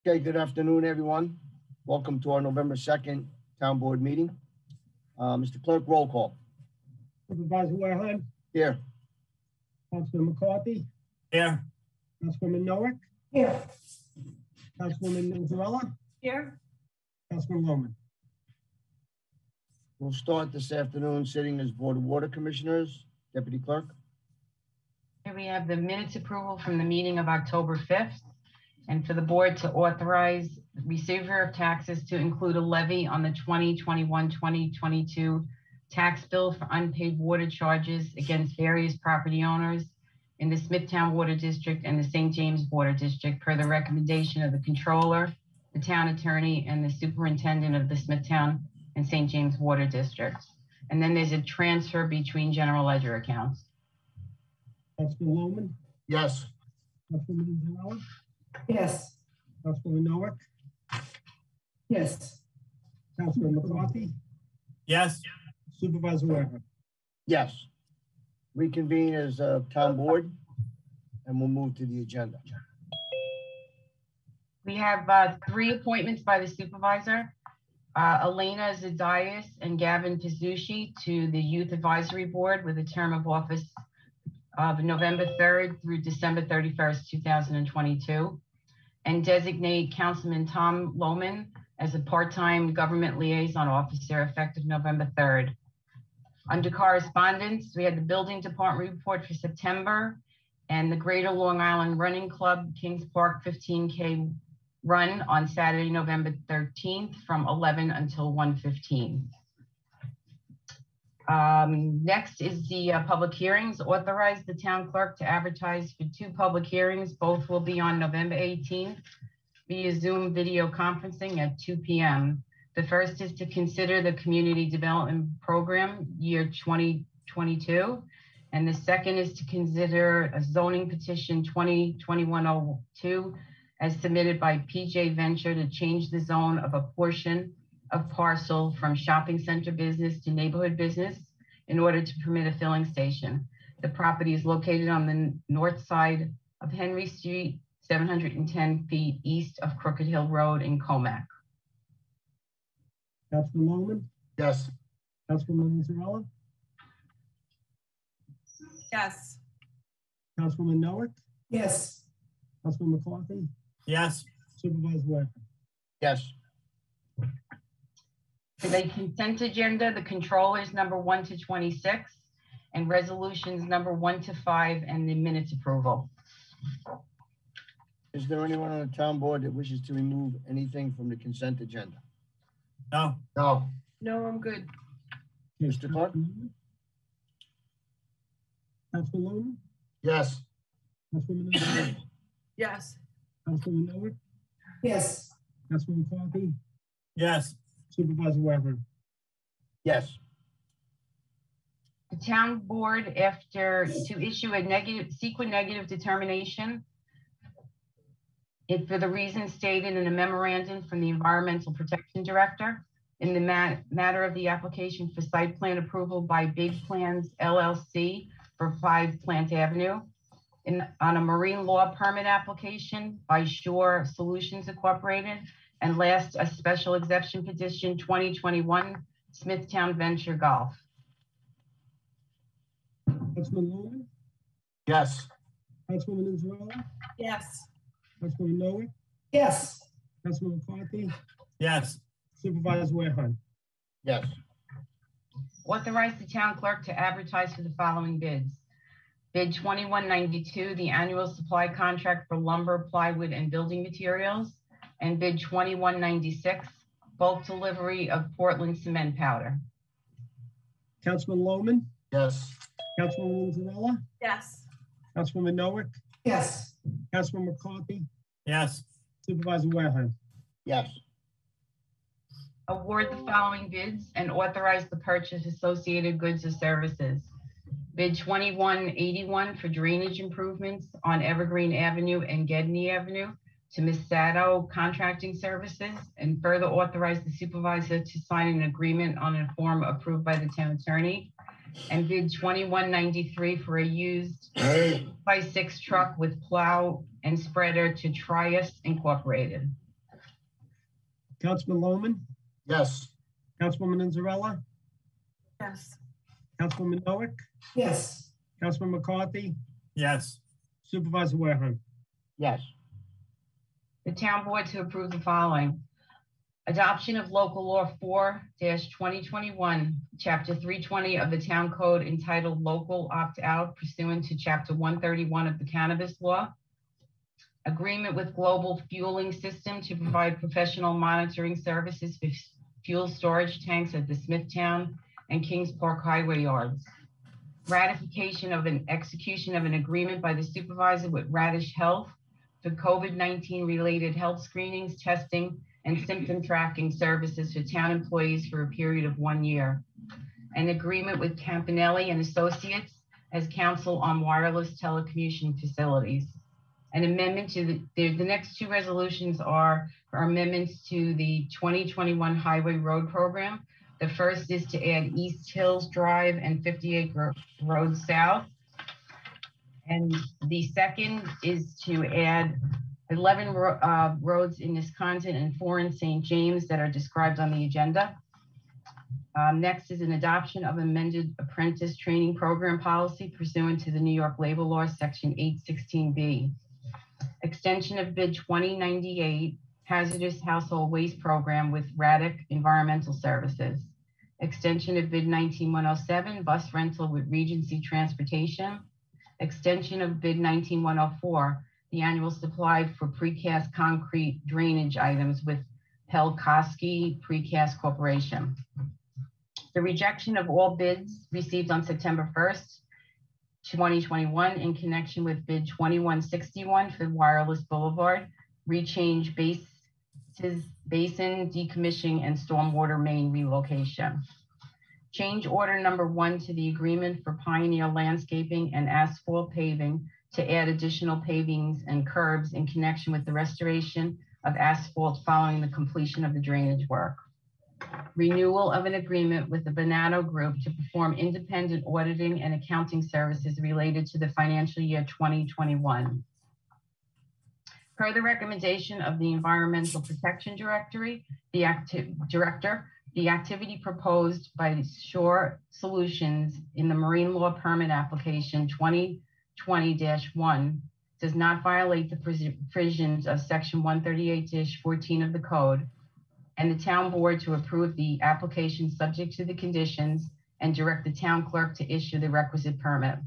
Okay, good afternoon, everyone. Welcome to our November 2nd Town Board meeting. Mr. Clerk, roll call. Supervisor Wareheim. Here. Councilman McCarthy. Here. Councilwoman Noack. Here. Councilwoman Nanzarella. Here. Councilman Lohman. We'll start this afternoon sitting as Board of Water Commissioners. Deputy Clerk. Here we have the minutes approval from the meeting of October 5th, and for the board to authorize receiver of taxes to include a levy on the 2021-2022 tax bill for unpaid water charges against various property owners in the Smithtown Water District and the St. James Water District per the recommendation of the controller, the town attorney, and the superintendent of the Smithtown and St. James Water Districts. And then there's a transfer between general ledger accounts. Councilman Lohman. Yes. Councilwoman Nanzarella. Yes. Councilwoman Noack. Yes. Councilman McCarthy. Yes. Supervisor Wareheim. Yes. Reconvene as a Town Board, and we'll move to the agenda. We have 3 appointments by the supervisor. Elena Zadias and Gavin Pizzucci to the Youth Advisory Board with a term of office of November 3rd through December 31st, 2022. And designate Councilman Tom Lohman as a part-time government liaison officer effective November 3rd. Under correspondence, we had the building department report for September and the Greater Long Island Running Club Kings Park 15K run on Saturday, November 13th from 11 until 1:15. Next is the public hearings. Authorize the town clerk to advertise for 2 public hearings. Both will be on November 18th via Zoom video conferencing at 2 p.m. The first is to consider the Community Development Program year 2022. And the second is to consider a zoning petition 2021-02 as submitted by PJ Venture to change the zone of a portion of parcel from shopping center business to neighborhood business in order to permit a filling station. The property is located on the north side of Henry Street, 710 feet east of Crooked Hill Road in Comac. Councilman Lohman. Yes. Councilwoman Nanzarella. Yes. Councilwoman Noack. Yes. Councilman McCarthy. Yes. Supervisor Wareheim. Yes. For the consent agenda, the controllers number 1 to 26 and resolutions number 1 to 5 and the minutes approval. Is there anyone on the Town Board that wishes to remove anything from the consent agenda? No. No. No, I'm good. Mr. Clerk? Councilman Lohman. Yes. Councilwoman Nanzarella. Yes. Councilwoman Noack. Yes. Councilman McCarthy. Yes. Supervisor Wareheim. Yes. The town board, after to issue a sequent negative determination for the reasons stated in a memorandum from the Environmental Protection Director in the matter of the application for site plan approval by Big Plans LLC for 5 Plant Avenue, on a marine law permit application by Shore Solutions Incorporated, and last, a special exception petition 2021 Smithtown Venture Golf. Councilman Lohman. Yes. Councilwoman Nanzarella. Yes. Councilwoman Noack. Yes. Councilman McCarthy. Yes. Supervisor Wareheim. Yes. Authorize the town clerk to advertise for the following bids. Bid 2192, the annual supply contract for lumber, plywood, and building materials. And bid 2196, bulk delivery of Portland cement powder. Councilman Lohman. Yes. Councilwoman Nanzarella. Yes. Councilwoman Noack. Yes. Councilman McCarthy. Yes. Supervisor Wareheim. Yes. Award the following bids and authorize the purchase of associated goods or services. Bid 2181 for drainage improvements on Evergreen Avenue and Gedney Avenue to Ms. Sato Contracting Services, and further authorize the supervisor to sign an agreement on a form approved by the town attorney. And bid 2193 for a used 5/6 truck with plow and spreader to Trias Incorporated. Councilman Lohman, Yes. Councilwoman Inzarella, Yes. Councilwoman Noack, Yes. Councilman McCarthy, yes, Supervisor Wareheim. Yes. The town board to approve the following. Adoption of local law 4-2021, chapter 320 of the town code entitled Local Opt-out pursuant to chapter 131 of the cannabis law. Agreement with Global Fueling System to provide professional monitoring services for fuel storage tanks at the Smithtown and Kings Park Highway yards. Ratification of an execution of an agreement by the supervisor with Radish Health for COVID-19 related health screenings, testing, and symptom tracking services for town employees for a period of 1 year. An agreement with Campanelli and Associates as counsel on wireless telecommunication facilities. An amendment to the next two resolutions are amendments to the 2021 Highway Road Program. The first is to add East Hills Drive and 58 Road South. And the second is to add 11 roads in Wisconsin and 4 in St. James that are described on the agenda. Next is an adoption of amended apprentice training program policy pursuant to the New York Labor Law, Section 816B. Extension of bid 2098 hazardous household waste program with Raddick Environmental Services. Extension of bid 19107 bus rental with Regency Transportation. Extension of bid 19104, the annual supply for precast concrete drainage items with Pelkowski Precast Corporation. The rejection of all bids received on September 1st, 2021 in connection with bid 2161 for Wireless Boulevard, rechange basin decommissioning and stormwater main relocation. Change order number 1 to the agreement for Pioneer Landscaping and Asphalt Paving to add additional pavings and curbs in connection with the restoration of asphalt following the completion of the drainage work. Renewal of an agreement with the Bonanno Group to perform independent auditing and accounting services related to the financial year 2021. Per the recommendation of the Environmental Protection Director, the activity proposed by Shore Solutions in the Marine Law Permit Application 2020-1 does not violate the provisions of Section 138-14 of the Code, and the town board to approve the application subject to the conditions and direct the town clerk to issue the requisite permit.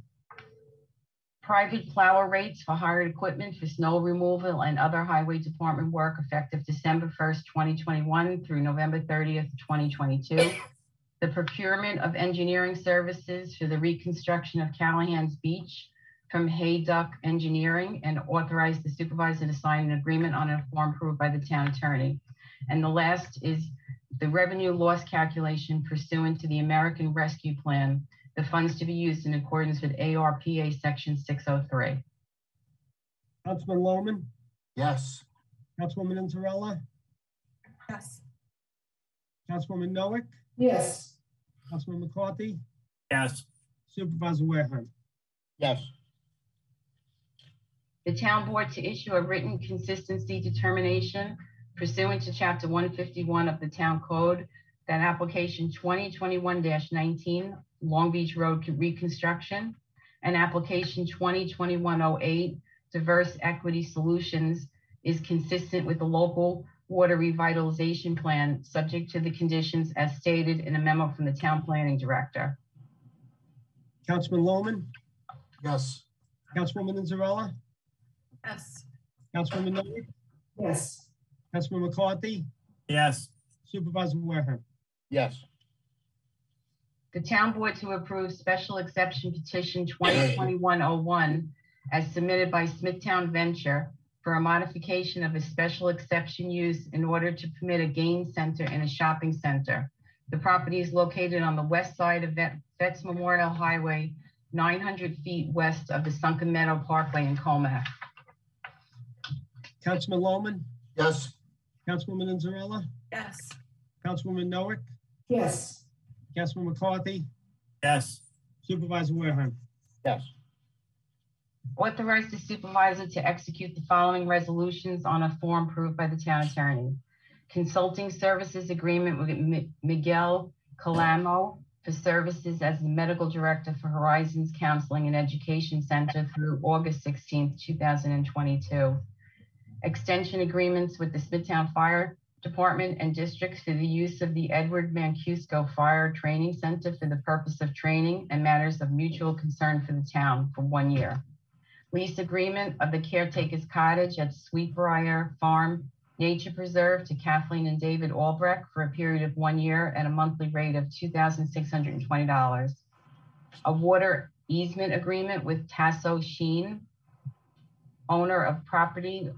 Private plower rates for hired equipment for snow removal and other highway department work effective December 1st, 2021 through November 30th, 2022. The procurement of engineering services for the reconstruction of Callahan's Beach from Hayduck Engineering, and authorize the supervisor to sign an agreement on a form approved by the town attorney. And the last is the revenue loss calculation pursuant to the American Rescue Plan, the funds to be used in accordance with ARPA Section 603. Councilman Lohman, Yes. Councilwoman Inzarella, Yes. Councilwoman Noack, Yes. Councilman McCarthy, yes, Supervisor Wareheim. Yes. The town board to issue a written consistency determination pursuant to Chapter 151 of the Town Code that application 2021-19 Long Beach Road reconstruction and application 2021-08 Diverse Equity Solutions is consistent with the local water revitalization plan, subject to the conditions as stated in a memo from the town planning director. Councilman Lohman, Yes. Councilwoman Inzarella, Yes. Councilwoman Noack, Yes. Councilman McCarthy, yes, Supervisor Wareheim. Yes. The town board to approve special exception petition 2021-01 as submitted by Smithtown Venture for a modification of a special exception use in order to permit a game center in a shopping center. The property is located on the west side of Vets Memorial Highway, 900 feet west of the Sunken Meadow Parkway in Comac. Councilman Lohman, Yes. Councilwoman Inzarella, Yes. Councilwoman Noack, Yes. Councilman McCarthy, yes, Supervisor Wareheim. Yes. Authorize the supervisor to execute the following resolutions on a form approved by the town attorney. consulting services agreement with Miguel Calamo for services as the medical director for Horizons Counseling and Education Center through August 16th, 2022. Extension agreements with the Smithtown Fire Department and districts for the use of the Edward Mancuso Fire Training Center for the purpose of training and matters of mutual concern for the town for 1 year. Lease agreement of the caretaker's cottage at Sweetbriar Farm Nature Preserve to Kathleen and David Albrecht for a period of 1 year at a monthly rate of $2,620. A water easement agreement with Tasso Sheen, owner of property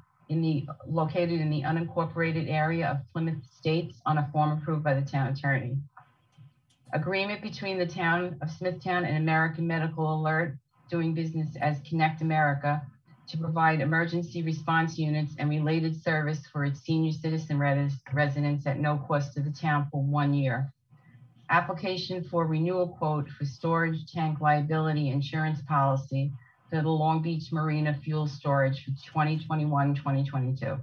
located in the unincorporated area of Plymouth Estates on a form approved by the town attorney. Agreement between the town of Smithtown and American Medical Alert, doing business as Connect America, to provide emergency response units and related service for its senior citizen residents at no cost to the town for 1 year. Application for renewal quote for storage tank liability insurance policy for the Long Beach Marina fuel storage for 2021-2022.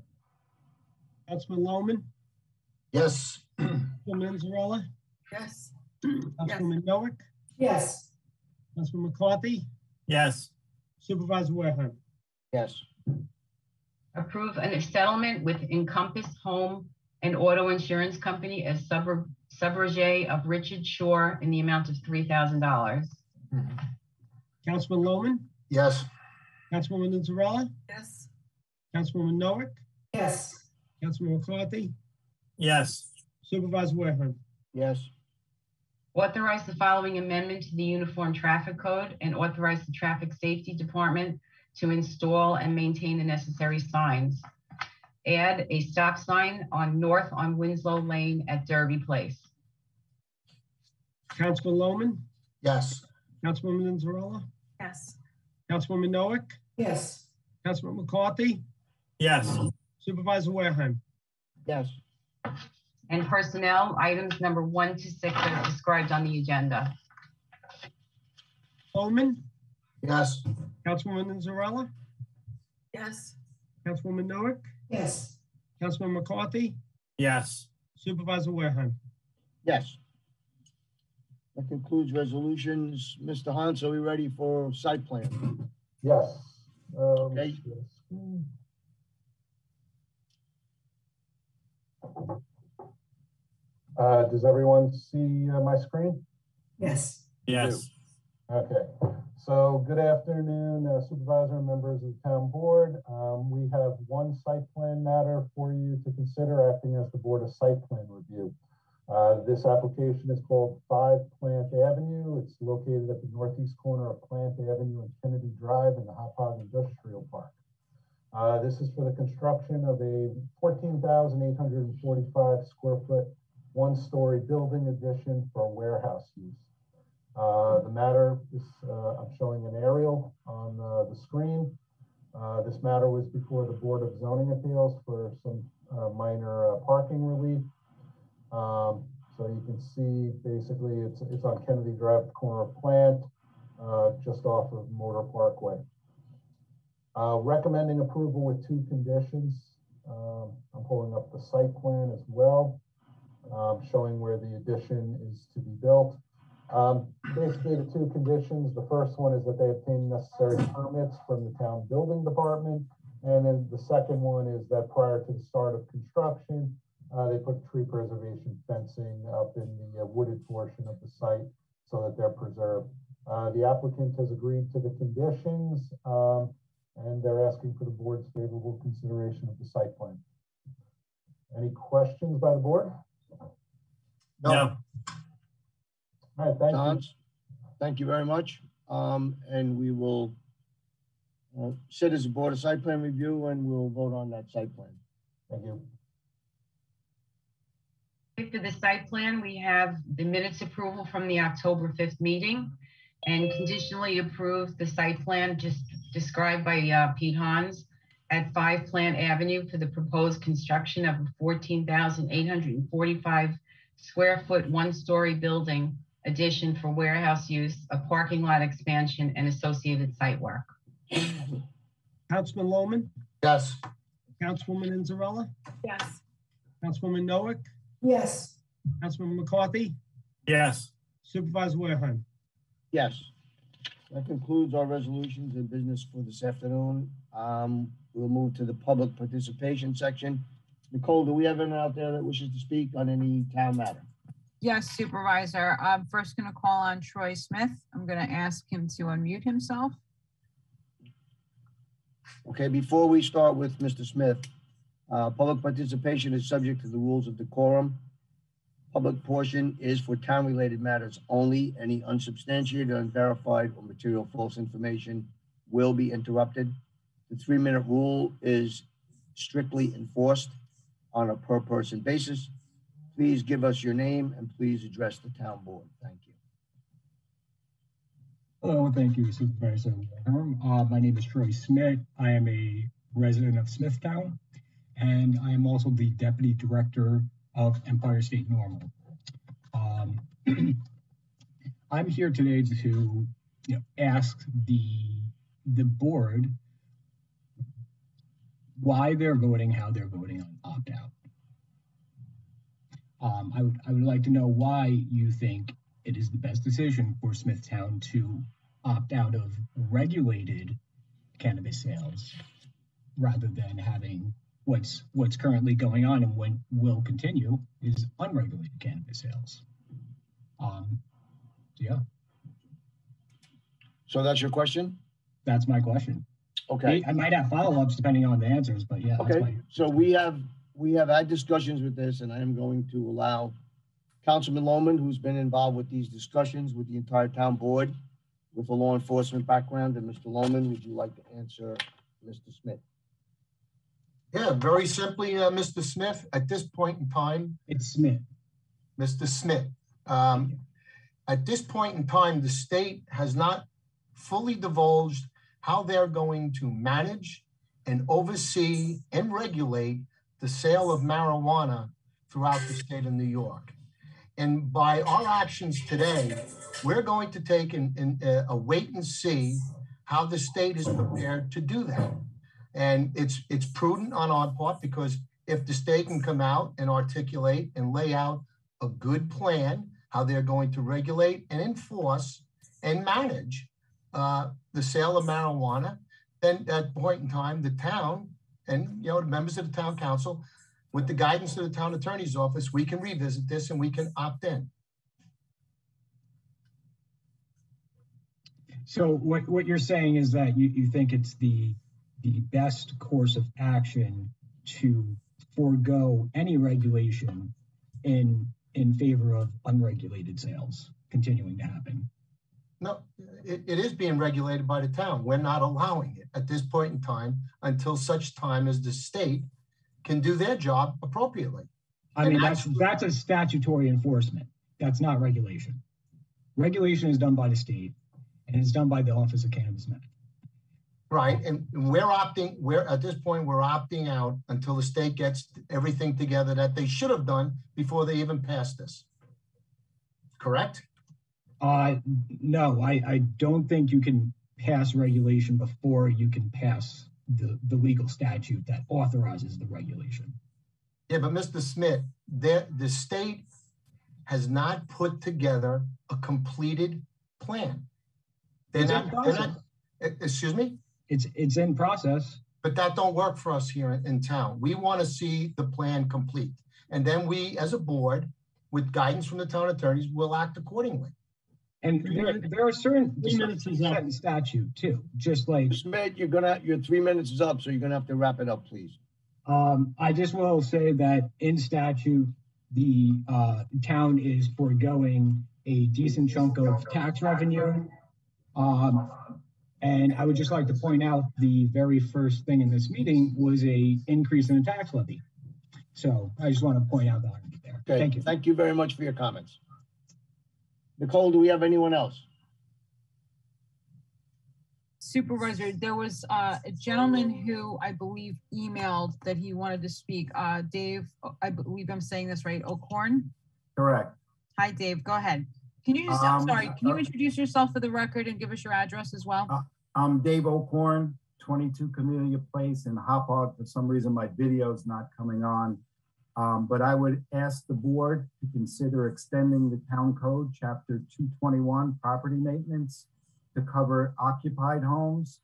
Councilman Lohman, Yes. Councilwoman Zarella, Yes. Councilwoman Noack, Yes. Councilman McCarthy, yes, Supervisor Wareham. Yes. Approve a settlement with Encompass Home and Auto Insurance Company as subrogate of Richard Shore in the amount of $3,000. Councilman Lohman, Yes. Councilwoman Zarella, Yes. Councilwoman Noack, Yes. Councilman McCarthy, yes, Supervisor Wareham. Yes. Authorize the following amendment to the Uniform Traffic Code and authorize the Traffic Safety Department to install and maintain the necessary signs. Add a stop sign on North on Winslow Lane at Derby Place. Councilman Lohman, Yes. Councilwoman Zarella, Yes. Councilwoman Noack, Yes. Councilman McCarthy, yes, Supervisor Wareham. Yes. And personnel, items number 1 to 6 are described on the agenda. Lohman, Yes. Councilwoman Zarella, Yes. Councilwoman Noack, Yes. Councilman McCarthy, yes, Supervisor Wareham. Yes. That concludes resolutions. Mr. Hans, are we ready for site plan? Yes. Okay. Does everyone see my screen? Yes. yes, Okay. So good afternoon, Supervisor and members of the town board. We have one site plan matter for you to consider, acting as the Board of Site Plan Review. This application is called 5 Plant Avenue. It's located at the northeast corner of Plant Avenue and Kennedy Drive in the Hauppauge Industrial Park. This is for the construction of a 14,845 square foot, 1-story building addition for warehouse use. The matter is, I'm showing an aerial on the screen. This matter was before the Board of Zoning Appeals for some minor parking relief. So you can see basically it's on Kennedy Drive, the corner of Plant, just off of Motor Parkway. Recommending approval with 2 conditions. I'm pulling up the site plan as well, showing where the addition is to be built. Basically the 2 conditions, the first one is that they obtain necessary permits from the town building department. And then the second one is that prior to the start of construction, they put tree preservation fencing up in the wooded portion of the site so that they're preserved. The applicant has agreed to the conditions, and they're asking for the board's favorable consideration of the site plan. Any questions by the board? no, All right, thank you. Hans, thank you very much. And we will sit as a Board of Site Plan Review and we'll vote on that site plan. Thank you. For the site plan, we have the minutes approval from the October 5th meeting and conditionally approve the site plan just described by Pete Hans at 5 Plant Avenue for the proposed construction of a 14,845 square foot, 1-story building addition for warehouse use, a parking lot expansion, and associated site work. Councilman Lohman, Yes. Councilwoman Zarella, Yes. Councilwoman Noack, Yes. Councilman McCarthy, Yes. Supervisor Warehan. Yes. That concludes our resolutions and business for this afternoon. We'll move to the public participation section. Nicole, do we have anyone out there that wishes to speak on any town matter? Yes, Supervisor. I'm first going to call on Troy Smith. I'm going to ask him to unmute himself. Okay, before we start with Mr. Smith, public participation is subject to the rules of decorum. Public portion is for town-related matters only. Any unsubstantiated, unverified, or material false information will be interrupted. The 3-minute rule is strictly enforced on a per-person basis. Please give us your name and please address the town board. Thank you. Hello, thank you, Supervisor Wareham. My name is Troy Smith. I am a resident of Smithtown, and I am also the Deputy Director of Empire State Normal. I'm here today to ask the board why they're voting how they're voting on opt-out. I would like to know why you think it is the best decision for Smithtown to opt out of regulated cannabis sales rather than having what's currently going on and what will continue is unregulated cannabis sales. Yeah. So that's your question? That's my question. Okay. I might have follow-ups depending on the answers, but yeah. That's Okay. So we have had discussions with this, and I am going to allow Councilman Lohman, who's been involved with these discussions with the entire town board with a law enforcement background. And Mr. Lohman, would you like to answer Mr. Smith? Yeah, very simply, Mr. Smith, at this point in time. It's Smith. Mr. Smith. At this point in time, the state has not fully divulged how they're going to manage and oversee and regulate the sale of marijuana throughout the state of New York. And by our actions today, we're going to take a wait and see how the state is prepared to do that. And it's prudent on our part, because if the state can come out and articulate and lay out a good plan, how they're going to regulate and enforce and manage the sale of marijuana, then at that point in time, the town and the members of the town council, with the guidance of the town attorney's office, we can revisit this and we can opt in. So what you're saying is that you think it's the best course of action to forego any regulation in favor of unregulated sales continuing to happen? No, it is being regulated by the town. We're not allowing it at this point in time until such time as the state can do their job appropriately. I mean, that's a statutory enforcement. That's not regulation. Regulation is done by the state and it's done by the Office of Cannabis Management. Right, and at this point, we're opting out until the state gets everything together that they should have done before they even passed this. Correct? No, I don't think you can pass regulation before you can pass the legal statute that authorizes the regulation. Yeah, but Mr. Smith, the state has not put together a completed plan. Excuse me? It's in process. But that don't work for us here in town. We want to see the plan complete. And then we, as a board, with guidance from the town attorneys, will act accordingly. And there are certain statute too, just like Smith, your 3 minutes is up, so you're gonna have to wrap it up, please. I just will say that in statute, the town is foregoing a decent chunk of tax revenue. And I would just like to point out the very first thing in this meeting was a increase in the tax levy. So I just want to point out that there. Okay, thank you. Thank you very much for your comments. Nicole, do we have anyone else? Supervisor, there was a gentleman who I believe emailed that he wanted to speak. Dave, I believe I'm saying this right, O'Corn? Correct. Hi, Dave, go ahead. Can you just, I'm sorry, can you introduce yourself for the record and give us your address as well? I'm Dave O'Corn, 22 Camellia Place in Hop Hog. For some reason, my video is not coming on. But I would ask the board to consider extending the town code, chapter 221, property maintenance, to cover occupied homes.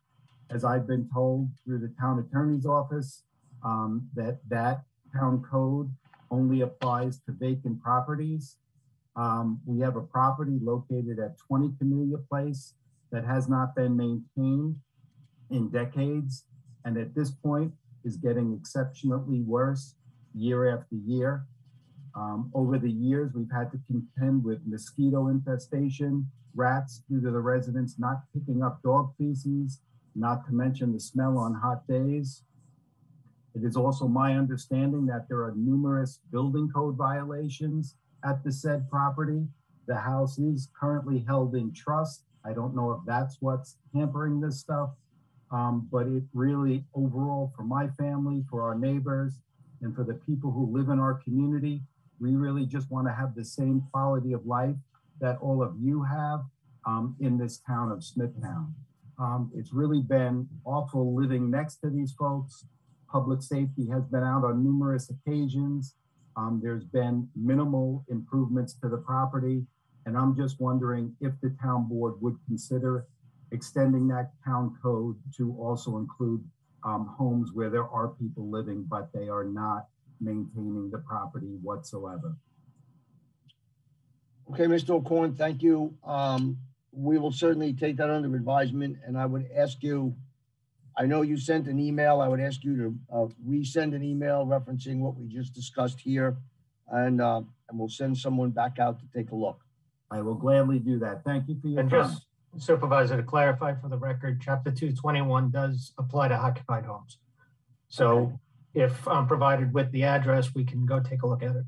As I've been told through the town attorney's office, that town code only applies to vacant properties. We have a property located at 20 Camellia Place that has not been maintained in decades, and at this point is getting exceptionally worse year after year. Over the years, we've had to contend with mosquito infestation, rats due to the residents not picking up dog feces, not to mention the smell on hot days. It is also my understanding that there are numerous building code violations at the said property. The house is currently held in trust. I don't know if that's what's hampering this stuff, but it really overall for my family, for our neighbors, and for the people who live in our community, we really just want to have the same quality of life that all of you have in this town of Smithtown. It's really been awful living next to these folks. Public safety has been out on numerous occasions. There's been minimal improvements to the property. And I'm just wondering if the town board would consider extending that town code to also include homes where there are people living, but they are not maintaining the property whatsoever. Okay, Mr. O'Corn, thank you. We will certainly take that under advisement, and I would ask you, I know you sent an email, I would ask you to resend an email referencing what we just discussed here, and we'll send someone back out to take a look. I will gladly do that. Thank you for your And time. just Supervisor, to clarify for the record, chapter 221 does apply to occupied homes. So if I'm provided with the address, we can go take a look at it.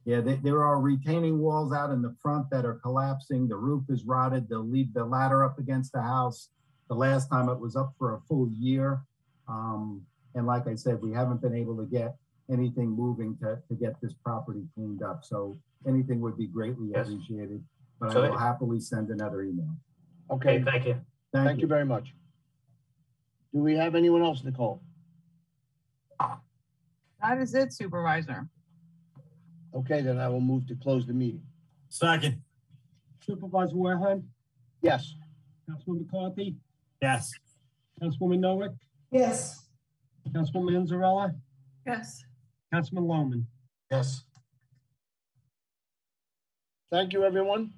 Yeah, there are retaining walls out in the front that are collapsing. The roof is rotted. They'll leave the ladder up against the house. The last time it was up for a full year. And like I said, we haven't been able to get anything moving to get this property cleaned up. So anything would be greatly appreciated, but I will happily send another email. Okay, Thank you. thank you very much. Do we have anyone else, Nicole? That is it, Supervisor. Okay, then I will move to close the meeting. Second. Supervisor Wareham, Yes. Councilman McCarthy, Yes. Councilwoman Noack, Yes. Councilwoman Anzarella, Yes. Councilman Lohman. Yes. Thank you, everyone.